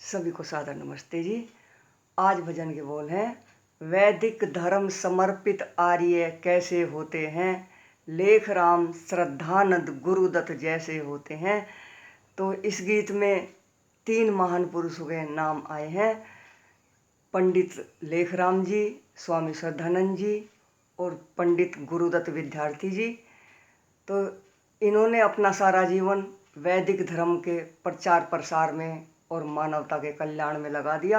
सभी को सादर नमस्ते जी। आज भजन के बोल हैं, वैदिक धर्म समर्पित आर्य कैसे होते हैं, लेख राम श्रद्धानंद गुरुदत्त जैसे होते हैं। तो इस गीत में 3 महान पुरुषों के नाम आए हैं, पंडित लेखराम जी, स्वामी श्रद्धानंद जी और पंडित गुरुदत्त विद्यार्थी जी। तो इन्होंने अपना सारा जीवन वैदिक धर्म के प्रचार प्रसार में और मानवता के कल्याण में लगा दिया।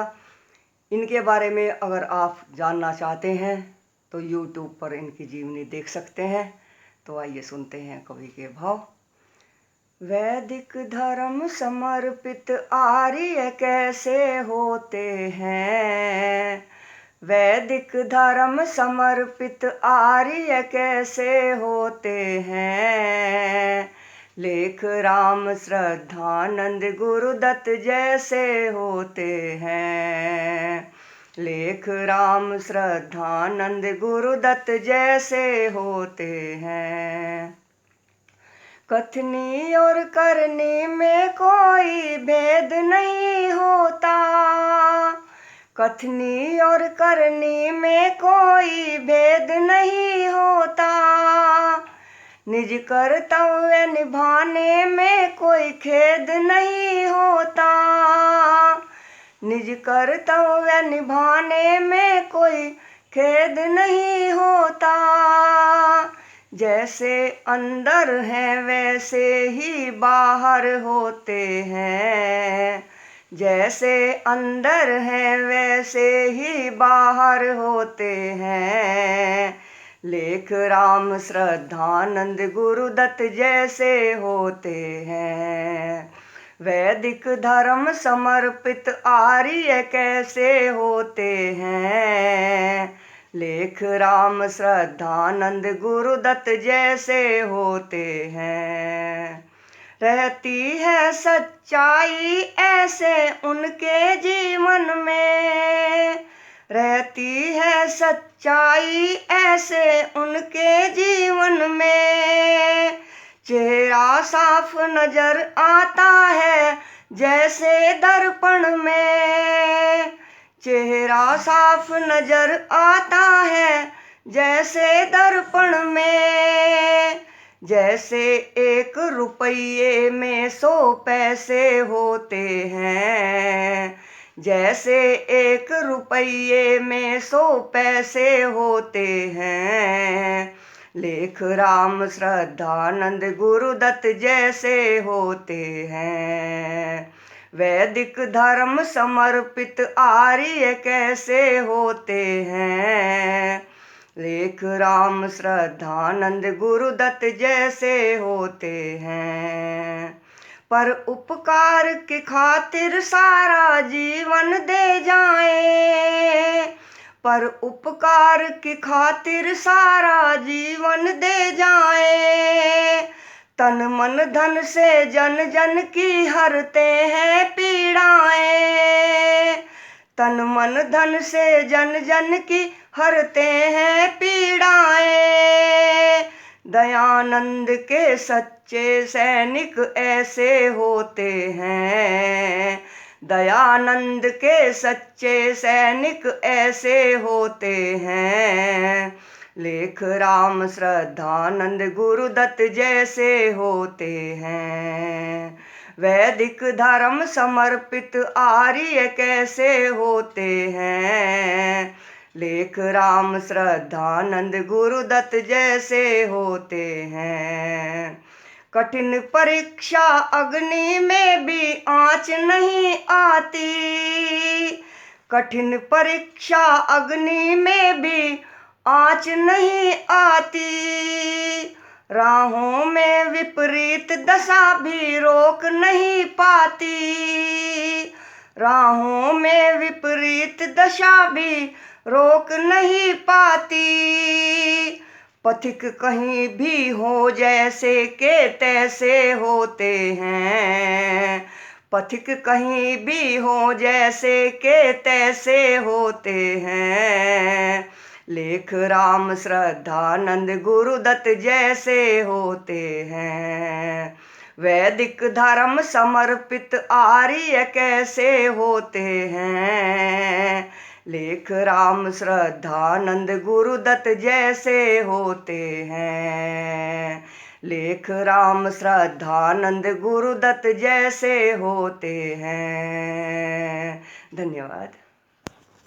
इनके बारे में अगर आप जानना चाहते हैं तो YouTube पर इनकी जीवनी देख सकते हैं। तो आइए सुनते हैं कवि के भाव। वैदिक धर्म समर्पित आर्य कैसे होते हैं, वैदिक धर्म समर्पित आर्य कैसे होते हैं, लेख राम श्रद्धानंद गुरुदत्त जैसे होते हैं, लेख राम श्रद्धानंद गुरुदत्त जैसे होते हैं। कथनी और करनी में कोई भेद नहीं होता, कथनी और करनी में कोई भेद नहीं होता, निज कर्तव्य निभाने में कोई खेद नहीं होता, निज कर्तव्य निभाने में कोई खेद नहीं होता। जैसे अंदर हैं वैसे ही बाहर होते हैं, जैसे अंदर हैं वैसे ही बाहर होते हैं, लेख राम श्रद्धानंद गुरुदत्त जैसे होते हैं। वैदिक धर्म समर्पित आर्य कैसे होते हैं, लेख राम श्रद्धानंद गुरुदत्त जैसे होते हैं। रहती है सच्चाई ऐसे उनके जीवन में, रहती है सच्चाई ऐसे उनके जीवन में, चेहरा साफ नजर आता है जैसे दर्पण में, चेहरा साफ नजर आता है जैसे दर्पण में, जैसे 1 रुपये में 100 पैसे होते हैं, जैसे 1 रुपये में 100 पैसे होते हैं, लेख राम श्रद्धानंद गुरुदत्त जैसे होते हैं। वैदिक धर्म समर्पित आर्य कैसे होते हैं, लेख राम श्रद्धानंद गुरुदत्त जैसे होते हैं। पर उपकार की खातिर सारा जीवन दे जाएं, पर उपकार की खातिर सारा जीवन दे जाएं, तन मन धन से जन जन की हरते हैं पीड़ाएं, तन मन धन से जन जन की हरते हैं पीड़ाएं। दयानंद के सच्चे सैनिक ऐसे होते हैं, दयानंद के सच्चे सैनिक ऐसे होते हैं, लेख राम श्रद्धानंद गुरुदत्त जैसे होते हैं। वैदिक धर्म समर्पित आर्य कैसे होते हैं, लेख राम श्रद्धानंद गुरुदत्त जैसे होते हैं। कठिन परीक्षा अग्नि में भी आँच नहीं आती, कठिन परीक्षा अग्नि में भी आँच नहीं आती, राहों में विपरीत दशा भी रोक नहीं पाती, राहों में विपरीत दशा भी रोक नहीं पाती। पथिक कहीं भी हो जैसे के तैसे होते हैं, पथिक कहीं भी हो जैसे के तैसे होते हैं, लेख राम श्रद्धानंद गुरुदत्त जैसे होते हैं। वैदिक धर्म समर्पित आर्य कैसे होते हैं, लेख राम श्रद्धानंद गुरुदत्त जैसे होते हैं, लेख राम श्रद्धानंद गुरुदत्त जैसे होते हैं। धन्यवाद।